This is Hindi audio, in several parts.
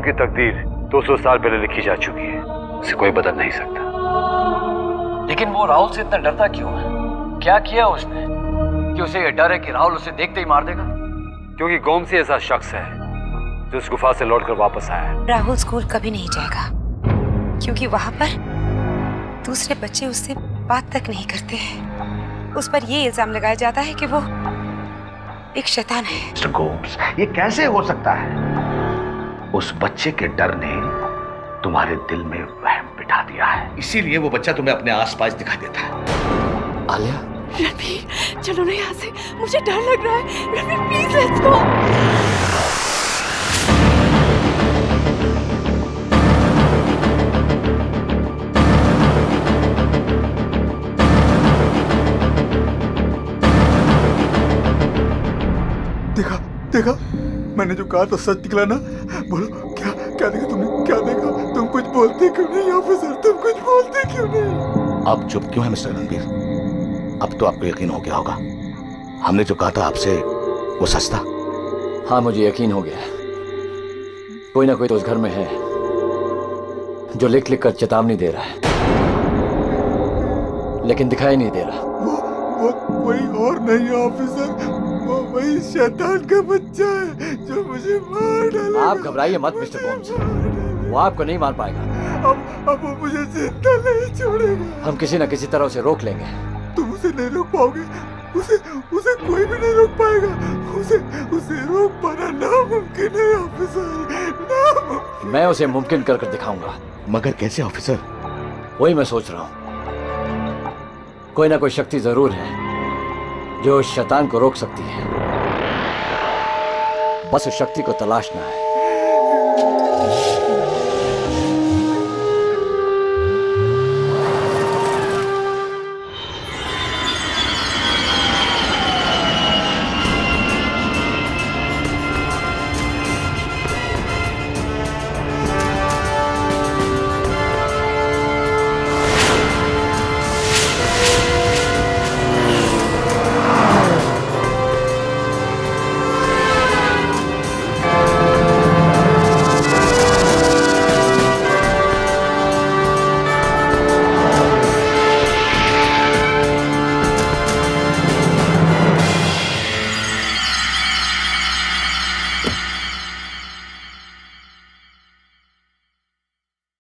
की तकदीर 200 साल पहले लिखी जा चुकी है, उसे कोई बदल नहीं सकता। लेकिन वो राहुल से इतना डरता क्यों है? क्या किया उसने कि उसे ये डर है कि राहुल उसे देखते ही मार देगा? क्योंकि गोमसी ऐसा शख्स है जो उस गुफा से लौटकर वापस आया है। राहुल स्कूल कभी नहीं जाएगा क्योंकि वहां पर दूसरे बच्चे उससे बात तक नहीं करते हैं। उस पर ये इल्जाम लगाया जाता है कि वो एक शैतान है। मिस्टर गोम्स, ये कैसे हो सकता है? उस बच्चे के डर ने तुम्हारे दिल में वहम बिठा दिया है, इसीलिए वो बच्चा तुम्हें अपने आसपास दिखाई देता है। आलिया, रणबीर चलो ना यहाँ से, मुझे डर लग रहा है। Ranbir please let's go. देखा देखा, मैंने जो कहा था सच निकला ना। बोलो क्या क्या देखा तुमने? क्या देखा? तुम कुछ बोलते क्यों नहीं ऑफिसर? तुम कुछ बोलते क्यों नहीं? अब चुप क्यों है मिस्टर रणबीर? अब तो आपको यकीन हो गया होगा, हमने जो कहा था आपसे वो सच था। हाँ मुझे यकीन हो गया। कोई ना कोई तो उस घर में है जो लिख लिख कर चेतावनी दे रहा है, लेकिन दिखाई नहीं दे रहा। वो कोई और नहीं है ऑफिसर, वो वही शैतान का बच्चा है जो मुझे मार डालेगा। आप घबराइए मत मिस्टर गोम्स, वो आपको नहीं मार पाएगा। अब वो मुझे जिंदा नहीं छोड़ेगा। हम किसी न किसी तरह उसे रोक लेंगे। तुम उसे नहीं रोक पाओगे, उसे कोई भी नहीं रोक पाएगा। उसे रोक पाना नामुमकिन है ऑफिसर, नामुमकिन। मैं उसे मुमकिन कर दिखाऊंगा। मगर कैसे ऑफिसर? वही मैं सोच रहा हूं। कोई ना कोई शक्ति जरूर है जो उस शैतान को रोक सकती है, बस उस शक्ति को तलाशना है।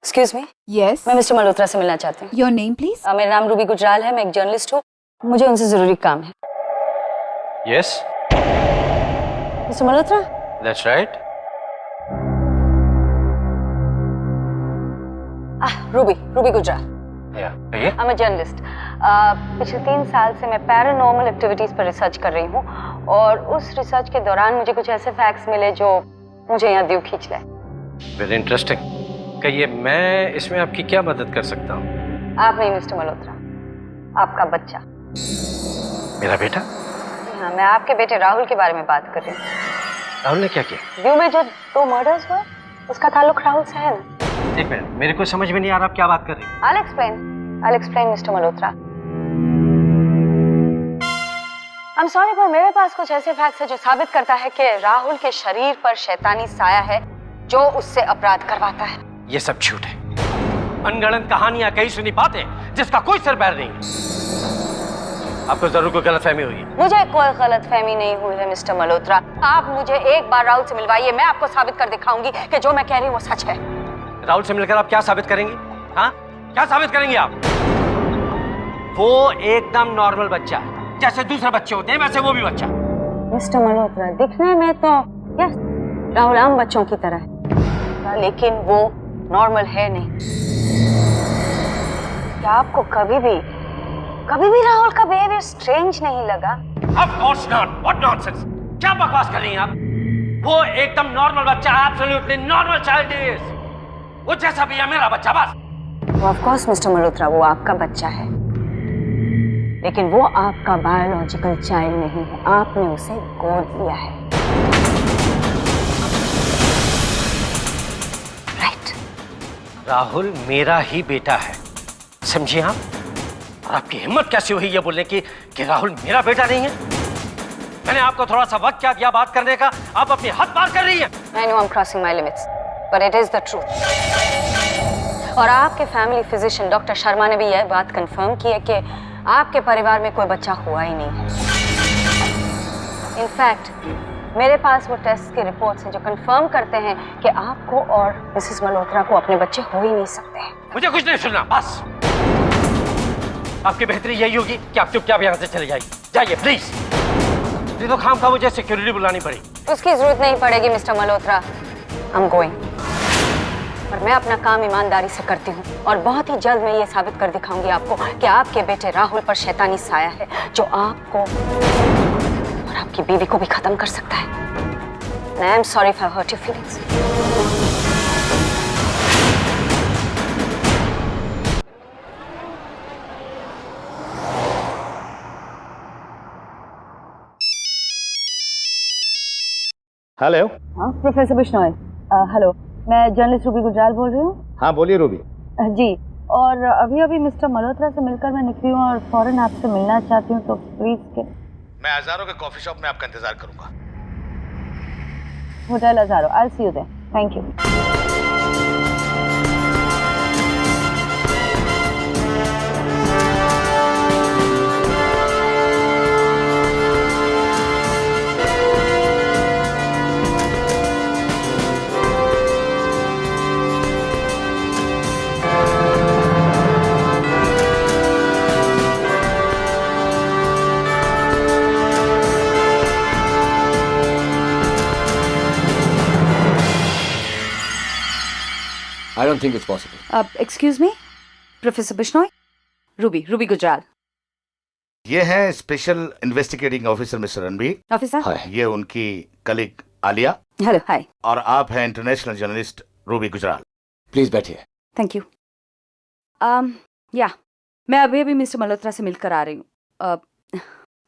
Excuse me. यस, मैं मिस्टर मल्होत्रा से मिलना चाहती हूँ। Your name please. मेरा नाम रूबी गुजराल है, मैं एक जर्नलिस्ट हूँ, मुझे उनसे जरूरी काम है। Yes, mister Malhotra. That's right. Ruby Gujral. I'm a journalist. पिछले 3 साल से मैं पैरानॉर्मल एक्टिविटीज पर रिसर्च कर रही हूँ और उस रिसर्च के दौरान मुझे कुछ ऐसे फैक्ट्स मिले जो मुझे यहाँ दिल खींच लाए। Very interesting. कहिए, मैं इसमें आपकी क्या मदद कर सकता हूँ? आप नहीं मिस्टर मल्होत्रा, आपका बच्चा। मेरा बेटा? हाँ, मैं आपके बेटे राहुल के बारे में बात कर रही हूँ। राहुल ने क्या किया? व्यू में जो 2 मर्डर्स हुए उसका ताल्लुक राहुल से है ना? एक मिनट, मेरे को समझ में नहीं आ रहा आप क्या बात कर रही हैं। I'll explain mister Malhotra. I'm sorry पर मेरे पास कुछ ऐसे फैक्ट्स हैं जो साबित करता है कि राहुल के शरीर पर शैतानी साया है जो उससे अपराध करवाता है। ये सब झूठ है, अनगढ़ंत कहानियां, कही सुनी बातें जिसका कोई सिर पैर नहीं। आपको जरूर कोई गलतफहमी हुई है। मुझे कोई गलतफहमी नहीं हुई है मिस्टर मल्होत्रा। आप मुझे एक बार राहुल से मिलवाइए, मैं आपको साबित कर दिखाऊंगी कि जो मैं कह रही हूँ वो सच है। राहुल से मिलकर आप क्या साबित करेंगी? हाँ, क्या साबित करेंगी आप? वो एकदम नॉर्मल बच्चा है, जैसे दूसरे बच्चे होते हैं वैसे वो भी बच्चा। मिस्टर मल्होत्रा, दिखने में तो यस राहुल आम बच्चों की तरह है, लेकिन वो नॉर्मल है नहीं। क्या आपको कभी भी राहुल का बिहेवियर स्ट्रेंज नहीं लगा? Of course not. What nonsense! क्या बकवास कर रही हैं आप? वो एकदम नॉर्मल बच्चा है, absolutely normal child is. वो जैसा भी है मेरा बच्चा बस। ऑफ कोर्स मिस्टर मल्होत्रा, वो आपका बच्चा है, लेकिन वो आपका बायोलॉजिकल चाइल्ड नहीं है, आपने उसे गोद लिया है। राइट? राहुल मेरा ही बेटा है, समझिए आप? और आपकी हिम्मत कैसी हुई ये बोलने की कि राहुल मेरा बेटा नहीं है? मैंने आपको थोड़ा सा वक्त क्या दिया बात करने का, आप अपनी हद पार कर रही हैं। I know I'm crossing my limits, but it is the truth. और आपके फैमिली फिजिशियन डॉक्टर शर्मा ने भी यह बात कंफर्म की है कि आपके परिवार में कोई बच्चा हुआ ही नहीं है। इनफैक्ट मेरे पास वो टेस्ट के रिपोर्ट्स हैं जो कंफर्म करते हैं कि आपको और मिसेस मल्होत्रा को अपने बच्चे हो ही नहीं सकते। मुझे कुछ नहीं सुनना, बस। आपकी बेहतरी यही होगी कि आप चुपचाप यहाँ से चले जाइए। जाइए प्लीज। नहीं तो खाम खा मुझे सिक्योरिटी बुलानी पड़ी। उसकी जरूरत नहीं पड़ेगी मिस्टर मल्होत्रा। I'm going। और मैं अपना काम ईमानदारी से करती हूँ और बहुत ही जल्द मैं ये साबित कर दिखाऊंगी आपको कि आपके बेटे राहुल पर शैतानी साया है जो आपको और आपकी बीवी को भी खत्म कर सकता है। I am sorry if I hurt your feelings। Hello. हाँ प्रोफेसर बिश्नोई। हेलो, मैं जर्नलिस्ट रूबी गुजराल बोल रही हूँ। हाँ बोलिए रूबी। जी, और अभी मिस्टर मल्होत्रा से मिलकर मैं निकली हूँ और फौरन आपसे मिलना चाहती हूँ, तो प्लीज के। मैं हजारों के कॉफी शॉप में आपका इंतजार करूंगा। होटल हजारों। I see you there. Thank you. I don't think it's possible. Excuse me, professor Bishnoi. Ruby Gujral. ये है special investigating officer mister Ranbir. Officer. Hi. ये उनकी कलीग आलिया हेलो, हाय। और आप हैं international journalist Ruby Gujral. Please बैठिए। Thank you. या मैं अभी मिस्टर मल्होत्रा से मिलकर आ रही हूँ।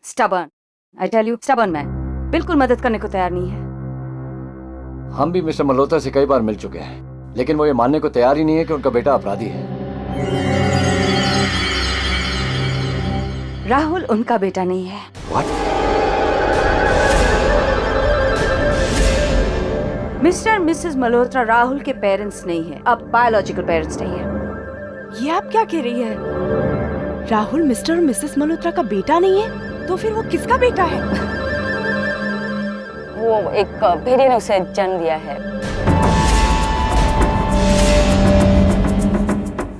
Stubborn, I tell you, stubborn man, बिल्कुल मदद करने को तैयार नहीं है। हम भी मिस्टर मल्होत्रा से कई बार मिल चुके हैं, लेकिन वो ये मानने को तैयार ही नहीं है कि उनका बेटा अपराधी है। राहुल उनका बेटा नहीं है। What? Mister Mrs Malhotra Rahul के पेरेंट्स नहीं है, अब बायोलॉजिकल पेरेंट्स नहीं है। ये आप क्या कह रही है? राहुल मिस्टर और मिसेस मल्होत्रा का बेटा नहीं है, तो फिर वो किसका बेटा है? वो एक भेड़िए ने उसे जन्म दिया है।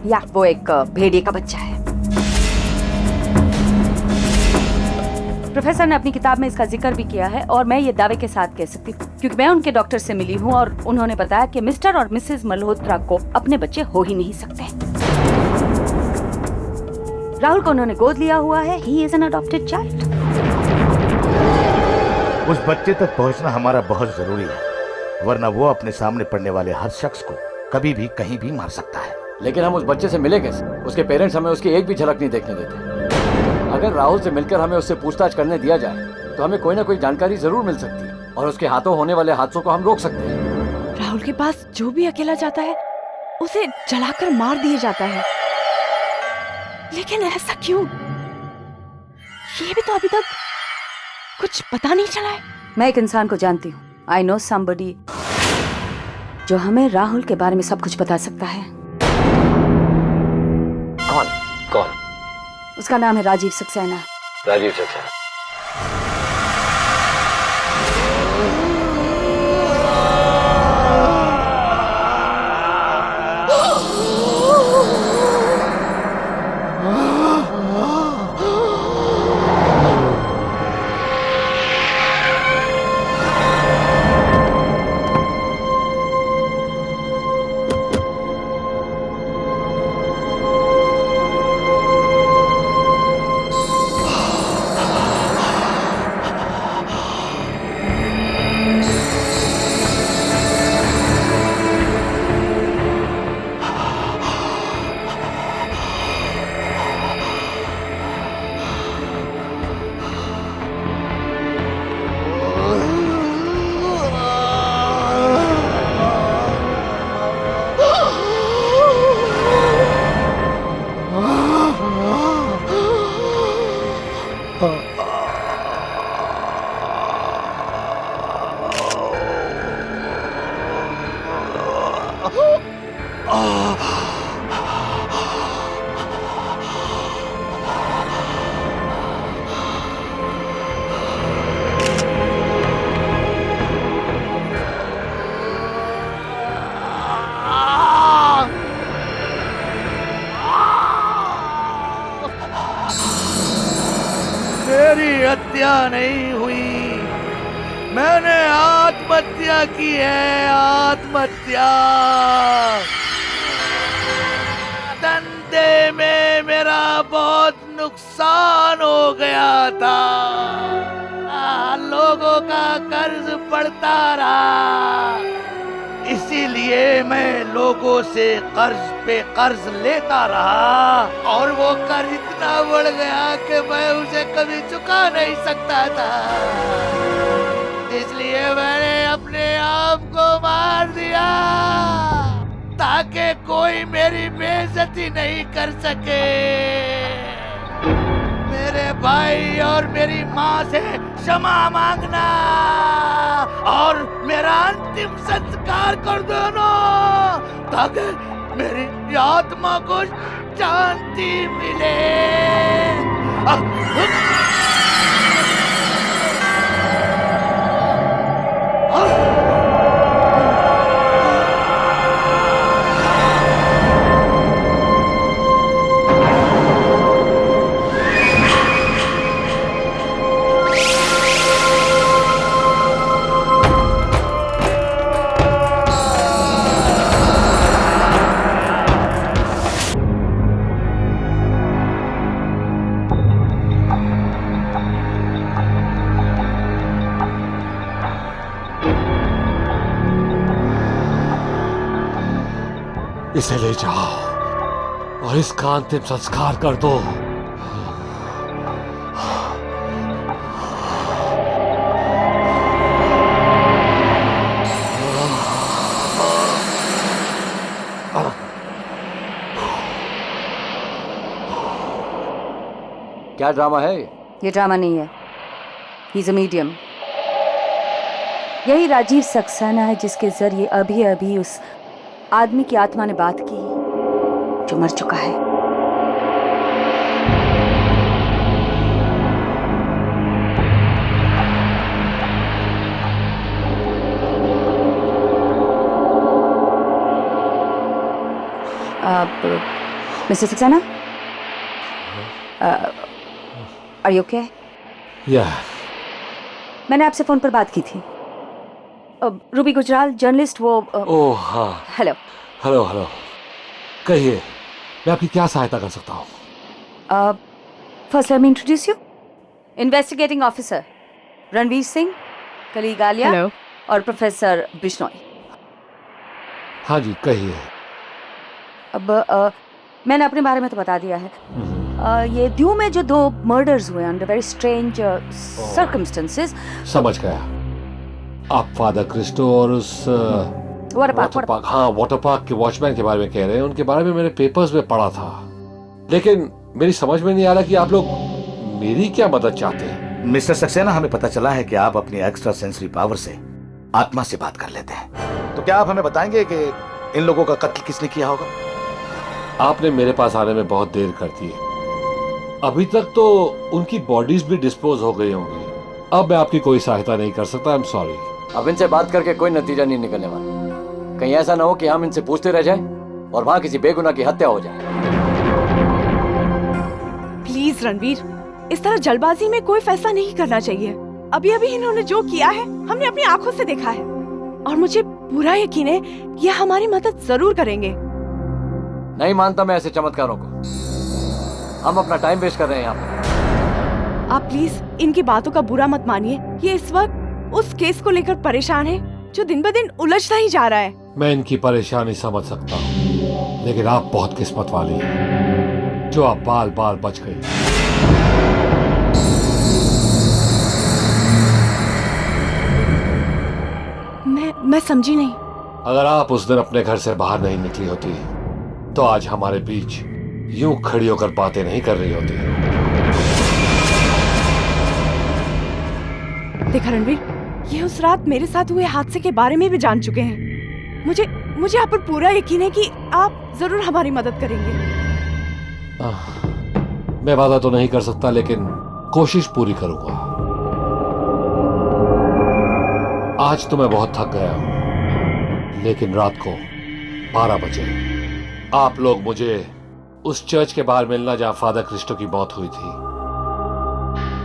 या वो एक भेड़िए का बच्चा है। प्रोफेसर ने अपनी किताब में इसका जिक्र भी किया है और मैं ये दावे के साथ कह सकती हूँ क्योंकि मैं उनके डॉक्टर से मिली हूँ और उन्होंने बताया कि मिस्टर और मिसेस मल्होत्रा को अपने बच्चे हो ही नहीं सकते। राहुल को उन्होंने गोद लिया हुआ है। He is an adopted child. उस बच्चे तक पहुंचना हमारा बहुत जरूरी है, वरना वो अपने सामने पड़ने वाले हर शख्स को कभी भी कहीं भी मार सकता है। लेकिन हम उस बच्चे से मिले कैसे? उसके पेरेंट्स हमें उसकी एक भी झलक नहीं देखने देते। अगर राहुल से मिलकर हमें उससे पूछताछ करने दिया जाए तो हमें कोई ना कोई जानकारी जरूर मिल सकती है और उसके हाथों होने वाले हादसों को हम रोक सकते हैं। राहुल के पास जो भी अकेला जाता है उसे जलाकर मार दिया जाता है, लेकिन ऐसा क्यों? ये भी तो अभी तक कुछ पता नहीं चला है। मैं एक इंसान को जानती हूँ। आई नो समबडी जो हमें राहुल के बारे में सब कुछ बता सकता है। कौन? उसका नाम है राजीव सक्सेना। राजीव सक्सेना। मेरी हत्या नहीं हुई, मैंने आत्महत्या की है, आत्महत्या। धंधे में मेरा बहुत नुकसान हो गया था, लोगों का कर्ज बढ़ता रहा, इसीलिए मैं लोगों से कर्ज पे कर्ज लेता रहा और वो कर्ज इतना बढ़ गया कि मैं उसे कभी चुका नहीं सकता था। इसलिए मैंने अपने आप को मार दिया ताकि कोई मेरी बेइज्जती नहीं कर सके। मेरे भाई और मेरी माँ से क्षमा मांगना और मेरा अंतिम संस्कार कर देना ताकि मेरी आत्मा को शांति मिले। इसे ले जाओ और इसका अंतिम संस्कार कर दो। क्या ड्रामा है ये ड्रामा नहीं है, ही इज अ मीडियम। यही राजीव सक्सेना है जिसके जरिए अभी अभी उस आदमी की आत्मा ने बात की जो मर चुका है। Mister Saxena, are you okay? मैंने आपसे फोन पर बात की थी। रूबी गुजराल, जर्नलिस्ट, वो ओह हाँ। हेलो हेलो हेलो, कहिए मैं आपकी क्या सहायता कर सकता हूँ? First let me introduce you, investigating officer Ranveer Singh, colleague Alia hello. और प्रोफेसर बिश्नोई। हाँ जी कहिए। अब मैंने अपने बारे में तो बता दिया है। ये द्यू में जो 2 मर्डर्स हुए अंडर वेरी स्ट्रेंज सर्कमस्टेंसेस। समझ गया। आप फादर क्रिस्टो और उस वाटर पार्क, हाँ वाटर पार्क के वॉचमैन के बारे में कह रहे हैं। उनके बारे में मैंने पेपर्स में पढ़ा था, लेकिन मेरी समझ में नहीं आ रहा कि आप लोग मेरी क्या मदद चाहते हैं। मिस्टर सक्सेना, हमें पता चला है कि आप अपनी एक्स्ट्रा सेंसरी पावर से आत्मा से बात कर लेते हैं, तो क्या आप हमें बताएंगे कि इन लोगों का कत्ल किसने किया होगा? आपने मेरे पास आने में बहुत देर कर दी है। अभी तक तो उनकी बॉडीज भी डिस्पोज हो गई होंगी। अब मैं आपकी कोई सहायता नहीं कर सकता, आई एम सॉरी। अब इनसे बात करके कोई नतीजा नहीं निकलने वाला। कहीं ऐसा ना हो कि हम इनसे पूछते रह जाएं और वहां किसी बेगुनाह की हत्या हो जाए। प्लीज रणवीर, इस तरह जल्दबाजी में कोई फैसला नहीं करना चाहिए। अभी अभी इन्होंने जो किया है हमने अपनी आंखों से देखा है और मुझे पूरा यकीन है ये हमारी मदद जरूर करेंगे। नहीं मानता मैं ऐसे चमत्कारों को। हम अपना टाइम वेस्ट कर रहे हैं यहाँ पे। आप प्लीज इनकी बातों का बुरा मत मानिए। ये इस वक्त उस केस को लेकर परेशान है जो दिन ब दिन उलझता ही जा रहा है। मैं इनकी परेशानी समझ सकता हूँ, लेकिन आप बहुत किस्मत वाली हैं जो आप बाल बाल बच गई। मैं समझी नहीं। अगर आप उस दिन अपने घर से बाहर नहीं निकली होती तो आज हमारे बीच यूं खड़ी होकर बातें नहीं कर रही होती। देखा रणवीर, ये उस रात मेरे साथ हुए हादसे के बारे में भी जान चुके हैं। मुझे आप पर पूरा यकीन है कि आप जरूर हमारी मदद करेंगे। मैं वादा तो नहीं कर सकता, लेकिन कोशिश पूरी करूंगा। आज तो मैं बहुत थक गया हूं, लेकिन रात को 12 बजे आप लोग मुझे उस चर्च के बाहर मिलना जहां फादर क्रिस्टो की मौत हुई थी।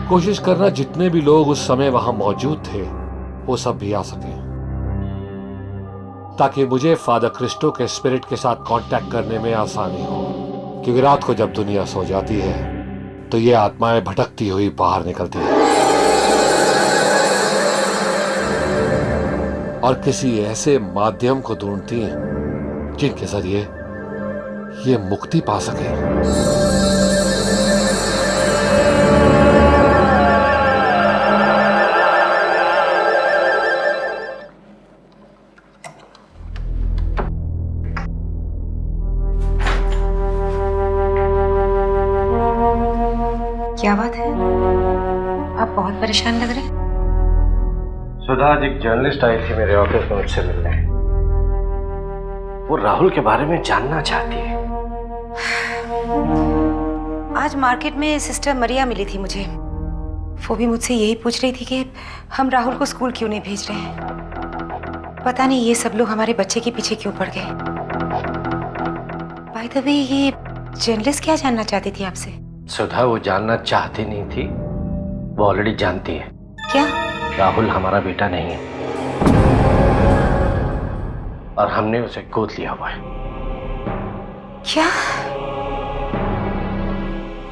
कोशिश करना जितने भी लोग उस समय वहां मौजूद थे वो सब भी आ सके, ताकि मुझे फादर क्रिस्टो के स्पिरिट के साथ कांटेक्ट करने में आसानी हो। क्योंकि रात को जब दुनिया सो जाती है तो ये आत्माएं भटकती हुई बाहर निकलती हैं और किसी ऐसे माध्यम को ढूंढती हैं जिनके जरिए ये मुक्ति पा सके। क्या बात है, आप बहुत परेशान लग रहे हैं। सुधा, आज एक जर्नलिस्ट आई थी मेरे ऑफिस में मुझसे मिलने। वो राहुल के बारे में जानना चाहती है। आज मार्केट में सिस्टर मरिया मिली थी मुझे। वो भी मुझसे यही पूछ रही थी कि हम राहुल को स्कूल क्यों नहीं भेज रहे हैं। पता नहीं ये सब लोग हमारे बच्चे के पीछे क्यों पड़ गए। बाय द वे, ये जर्नलिस्ट क्या जानना चाहती थी आपसे? सुधा, वो जानना चाहती नहीं थी, वो ऑलरेडी जानती है। क्या? राहुल हमारा बेटा नहीं है और हमने उसे गोद लिया हुआ है। क्या?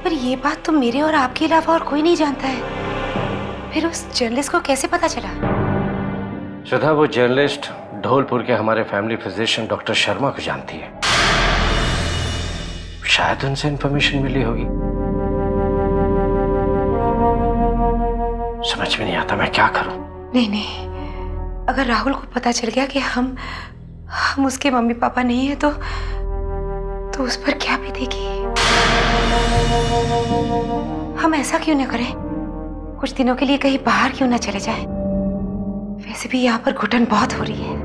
पर ये बात तो मेरे और आपके अलावा और कोई नहीं जानता है। फिर उस जर्नलिस्ट को कैसे पता चला? सुधा, वो जर्नलिस्ट धौलपुर के हमारे फैमिली फिजिशियन डॉक्टर शर्मा को जानती है। शायद उनसे इंफॉर्मेशन मिली होगी। समझ में नहीं आता मैं क्या करूं। नहीं, अगर राहुल को पता चल गया कि हम उसके मम्मी पापा नहीं है तो उस पर क्या बीतेगी। हम ऐसा क्यों ना करें, कुछ दिनों के लिए कहीं बाहर क्यों ना चले जाएं। वैसे भी यहाँ पर घुटन बहुत हो रही है।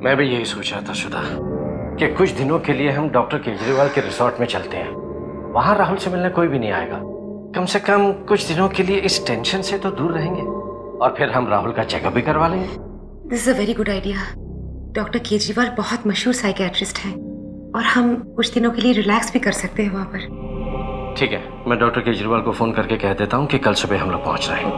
मैं भी यही सोच रहा था सुधा कि कुछ दिनों के लिए हम डॉक्टर केजरीवाल के रिसोर्ट में चलते हैं। वहां राहुल से मिलने कोई भी नहीं आएगा। कम से कम कुछ दिनों के लिए इस टेंशन से तो दूर रहेंगे और फिर हम राहुल का चेकअप भी करवा लेंगे। This is a very good idea. Doctor Kejriwal बहुत मशहूर साइकियाट्रिस्ट हैं और हम कुछ दिनों के लिए रिलैक्स भी कर सकते हैं वहां पर। ठीक है, मैं डॉक्टर केजरीवाल को फोन करके कह देता हूँ कि कल सुबह हम लोग पहुंच रहे हैं।